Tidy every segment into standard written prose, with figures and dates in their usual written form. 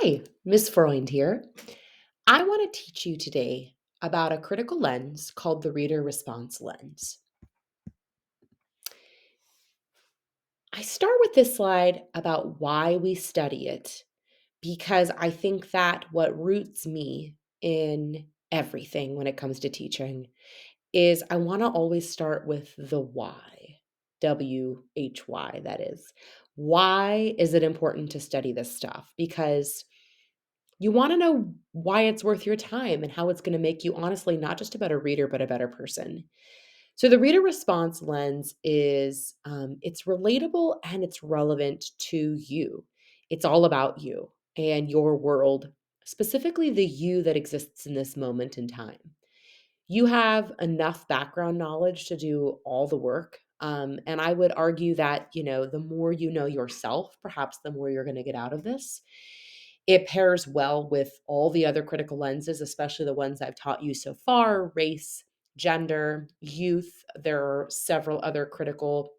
Hi, Miss Freund here. I want to teach you today about a critical lens called the reader response lens. I start with this slide about why we study it because I think that what roots me in everything when it comes to teaching is I want to always start with the why. WHY, that is. Why is it important to study this stuff? Because you wanna know why it's worth your time and how it's gonna make you, honestly, not just a better reader, but a better person. So the reader response lens is, it's relatable and it's relevant to you. It's all about you and your world, specifically the you that exists in this moment in time. You have enough background knowledge to do all the work, and I would argue that, the more you know yourself, perhaps the more you're gonna get out of this. It pairs well with all the other critical lenses, especially the ones I've taught you so far: race, gender, youth. There are several other critical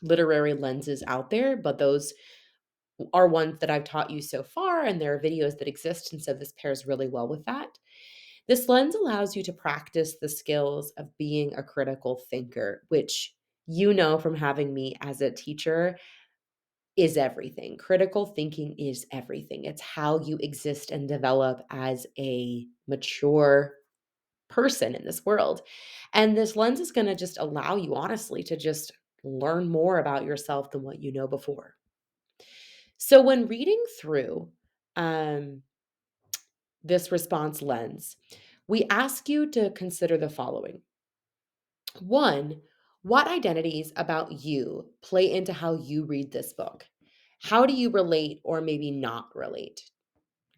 literary lenses out there, but those are ones that I've taught you so far, and there are videos that exist. And so this pairs really well with that. This lens allows you to practice the skills of being a critical thinker, which you know from having me as a teacher is everything. Critical thinking is everything. It's how you exist and develop as a mature person in this world. And this lens is going to just allow you, honestly, to just learn more about yourself than what you know before. So, when reading through um, this response lens, we ask you to consider the following. One, what identities about you play into how you read this book? How do you relate or maybe not relate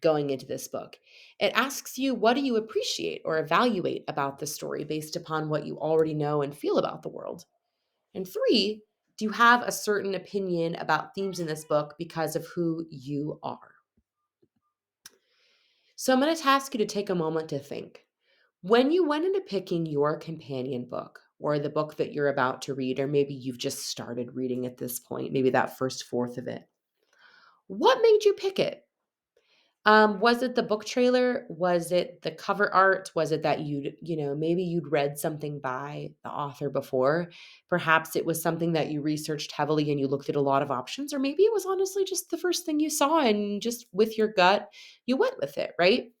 going into this book? It asks you, what do you appreciate or evaluate about the story based upon what you already know and feel about the world? And three, do you have a certain opinion about themes in this book because of who you are? So I'm going to ask you to take a moment to think. When you went into picking your companion book or the book that you're about to read, or maybe you've just started reading at this point, maybe that first fourth of it, what made you pick it? Was it the book trailer? Was it the cover art? Was it that maybe you'd read something by the author before? Perhaps it was something that you researched heavily and you looked at a lot of options, or maybe it was honestly just the first thing you saw and just with your gut, you went with it, right?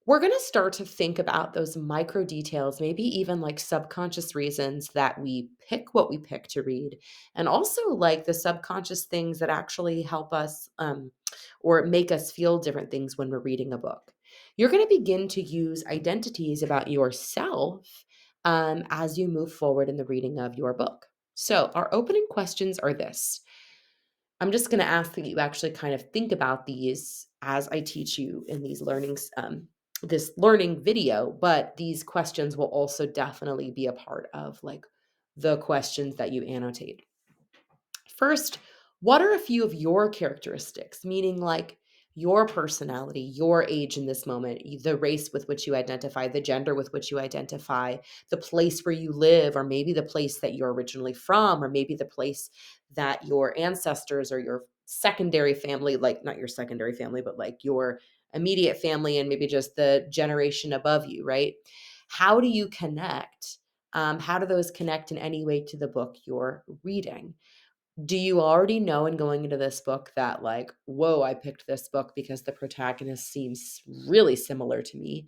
We're going to start to think about those micro details, maybe even like subconscious reasons that we pick what we pick to read, and also like the subconscious things that actually help us or make us feel different things when we're reading a book. You're going to begin to use identities about yourself as you move forward in the reading of your book. So, our opening questions are this. I'm just going to ask that you actually kind of think about these as I teach you in these learnings, this learning video, but these questions will also definitely be a part of like the questions that you annotate. First, what are a few of your characteristics, meaning like your personality, your age in this moment, the race with which you identify, the gender with which you identify, the place where you live, or maybe the place that you're originally from, or maybe the place that your ancestors or your secondary family, like not your secondary family, but like your immediate family and maybe just the generation above you, right? How do you connect? How do those connect in any way to the book you're reading? Do you already know in going into this book that like, whoa, I picked this book because the protagonist seems really similar to me,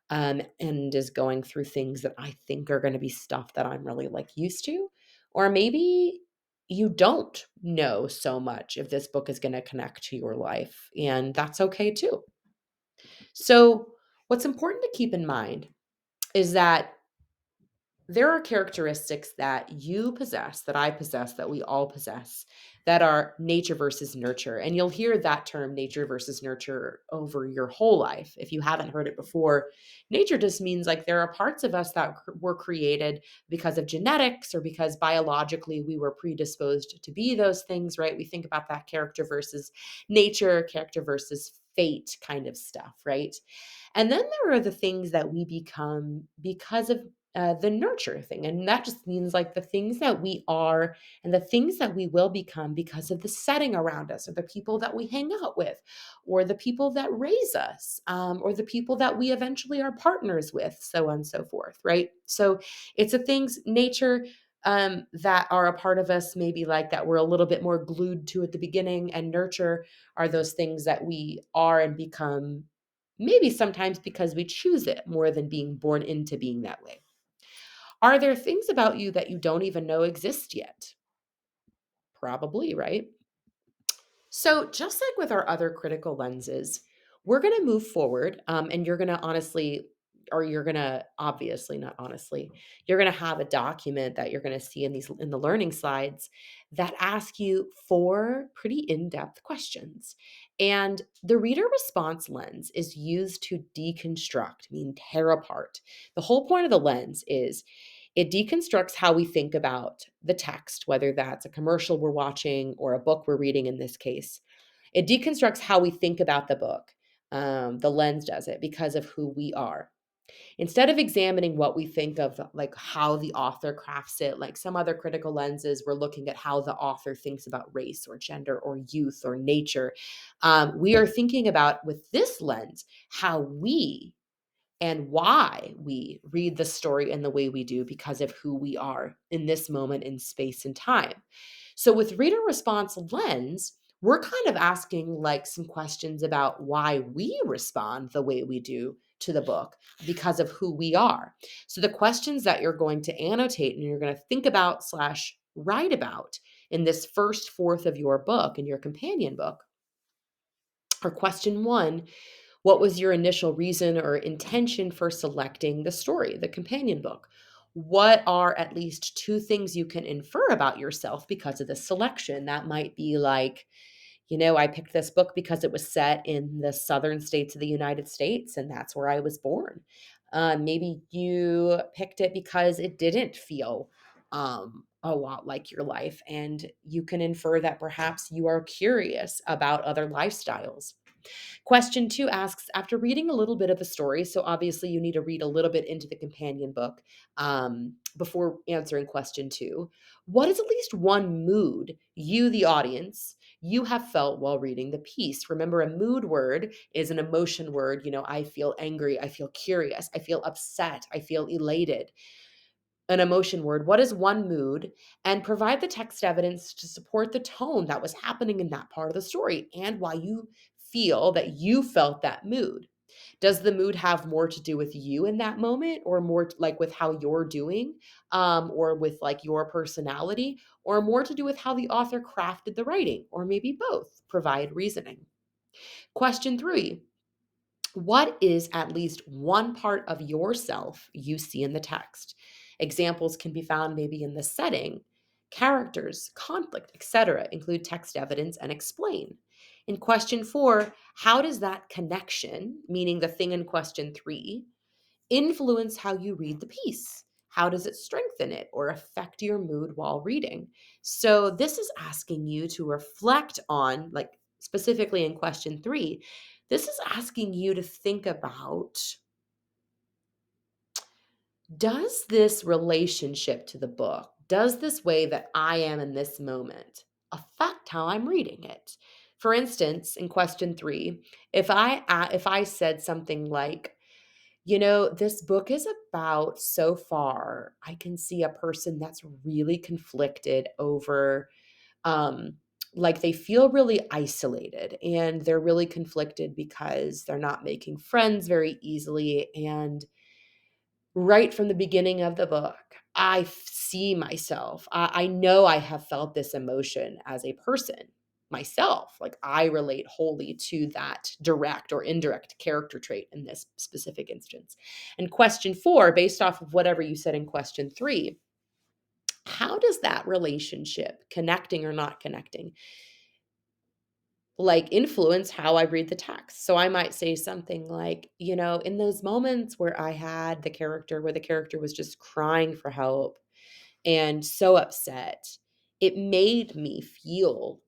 and is going through things that I think are going to be stuff that I'm really like used to? Or maybe you don't know so much if this book is going to connect to your life, and that's okay too. So, what's important to keep in mind is that there are characteristics that you possess, that I possess, that we all possess, that are nature versus nurture. And you'll hear that term, nature versus nurture, over your whole life. If you haven't heard it before, nature just means like there are parts of us that were created because of genetics or because biologically we were predisposed to be those things, right? We think about that character versus nature, character versus fate kind of stuff, right? And then there are the things that we become because of the nurture thing. And that just means like the things that we are and the things that we will become because of the setting around us, or the people that we hang out with, or the people that raise us, or the people that we eventually are partners with, so on and so forth, right? So it's the things, nature, that are a part of us, maybe like that we're a little bit more glued to at the beginning, and nurture are those things that we are and become, maybe sometimes because we choose it more than being born into being that way. Are there things about you that you don't even know exist yet? Probably, right? So, just like with our other critical lenses, we're going to move forward, and you're going to honestly, or you're going to obviously, not honestly, you're going to have a document that you're going to see in these, in the learning slides, that ask you four pretty in-depth questions. And the reader response lens is used to deconstruct, mean tear apart. The whole point of the lens is it deconstructs how we think about the text, whether that's a commercial we're watching or a book we're reading in this case. It deconstructs how we think about the book. The lens does it because of who we are. Instead of examining what we think of, like how the author crafts it, like some other critical lenses, we're looking at how the author thinks about race or gender or youth or nature. We are thinking about, with this lens, how we and why we read the story in the way we do because of who we are in this moment in space and time. So with reader response lens, we're kind of asking like some questions about why we respond the way we do to the book because of who we are. So the questions that you're going to annotate and you're going to think about slash write about in this first fourth of your book, in your companion book, are: question one, what was your initial reason or intention for selecting the story, the companion book? What are at least two things you can infer about yourself because of this selection? That might be like, I picked this book because it was set in the southern states of the United States, and that's where I was born. Maybe you picked it because it didn't feel a lot like your life, and you can infer that perhaps you are curious about other lifestyles. Question two asks, after reading a little bit of the story, so obviously you need to read a little bit into the companion book before answering question two, what is at least one mood you, the audience, you have felt while reading the piece? Remember, a mood word is an emotion word. I feel angry, I feel curious, I feel upset, I feel elated. An emotion word, what is one mood? And provide the text evidence to support the tone that was happening in that part of the story and why you feel that you felt that mood. Does the mood have more to do with you in that moment, or more like with how you're doing, or with like your personality, or more to do with how the author crafted the writing, or maybe both? Provide reasoning. Question three, what is at least one part of yourself you see in the text? Examples can be found maybe in the setting, characters, conflict, etc. Include text evidence and explain. In question four, how does that connection, meaning the thing in question three, influence how you read the piece? How does it strengthen it or affect your mood while reading? So, this is asking you to reflect on, like specifically in question three, this is asking you to think about, does this relationship to the book, does this way that I am in this moment affect how I'm reading it? For instance, in question three, if I said something like, this book is about, so far, I can see a person that's really conflicted over, um, like they feel really isolated, and they're really conflicted because they're not making friends very easily. And right from the beginning of the book, see myself. I know I have felt this emotion as a person myself. Like I relate wholly to that direct or indirect character trait in this specific instance. And question four, based off of whatever you said in question three, how does that relationship, connecting or not connecting, like influence how I read the text? So I might say something like, in those moments where I had the character, where the character was just crying for help and so upset, it made me feel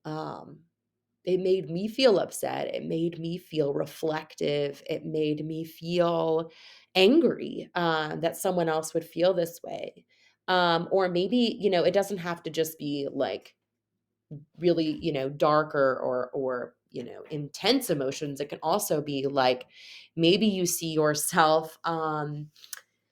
It made me feel upset. It made me feel reflective. It made me feel angry, that someone else would feel this way. Or maybe, it doesn't have to just be like really, dark or, intense emotions. It can also be like maybe you see yourself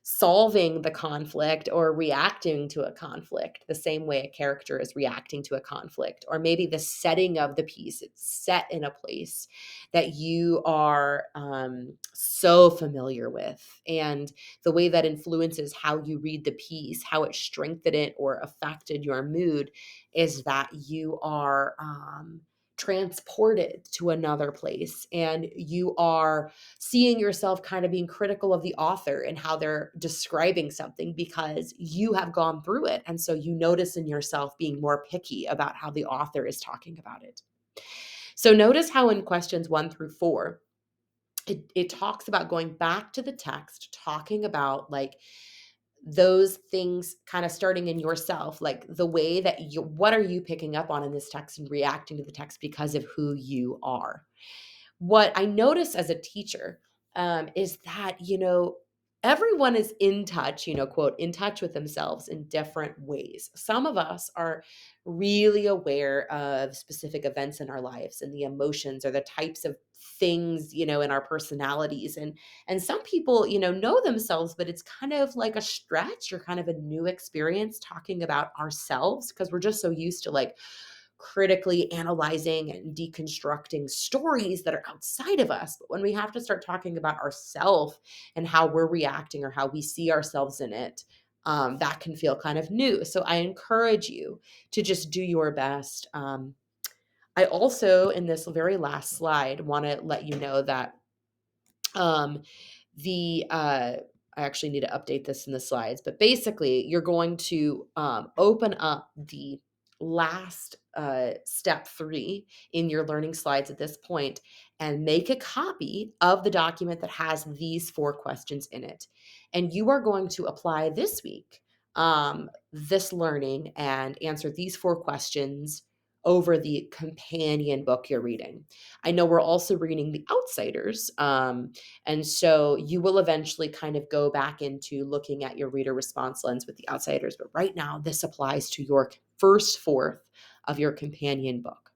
solving the conflict or reacting to a conflict the same way a character is reacting to a conflict. Or maybe the setting of the piece, it's set in a place that you are so familiar with. And the way that influences how you read the piece, how it strengthened it or affected your mood, is that you are transported to another place and you are seeing yourself kind of being critical of the author and how they're describing something because you have gone through it. And so you notice in yourself being more picky about how the author is talking about it. So notice how in questions 1 through 4, it talks about going back to the text, talking about like those things kind of starting in yourself, like the way that what are you picking up on in this text and reacting to the text because of who you are. What I notice as a teacher, is that, everyone is in touch, quote, in touch with themselves in different ways. Some of us are really aware of specific events in our lives and the emotions or the types of things, in our personalities. And some people, know themselves, but it's kind of like a stretch or kind of a new experience talking about ourselves because we're just so used to like critically analyzing and deconstructing stories that are outside of us. But when we have to start talking about ourselves and how we're reacting or how we see ourselves in it, that can feel kind of new. So I encourage you to just do your best. I also, in this very last slide, want to let you know that um, I actually need to update this in the slides, but basically you're going to open up the last step 3 in your learning slides at this point and make a copy of the document that has these 4 questions in it. And you are going to apply this week this learning and answer these 4 questions over the companion book you're reading. I know we're also reading The Outsiders. And so you will eventually kind of go back into looking at your reader response lens with The Outsiders. But right now, this applies to your first fourth of your companion book.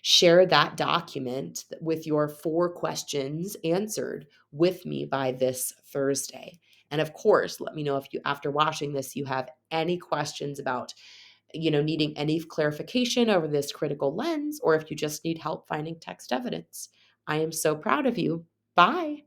Share that document with your 4 questions answered with me by this Thursday. And of course, let me know if you, after watching this, you have any questions about, needing any clarification over this critical lens, or if you just need help finding text evidence. I am so proud of you. Bye.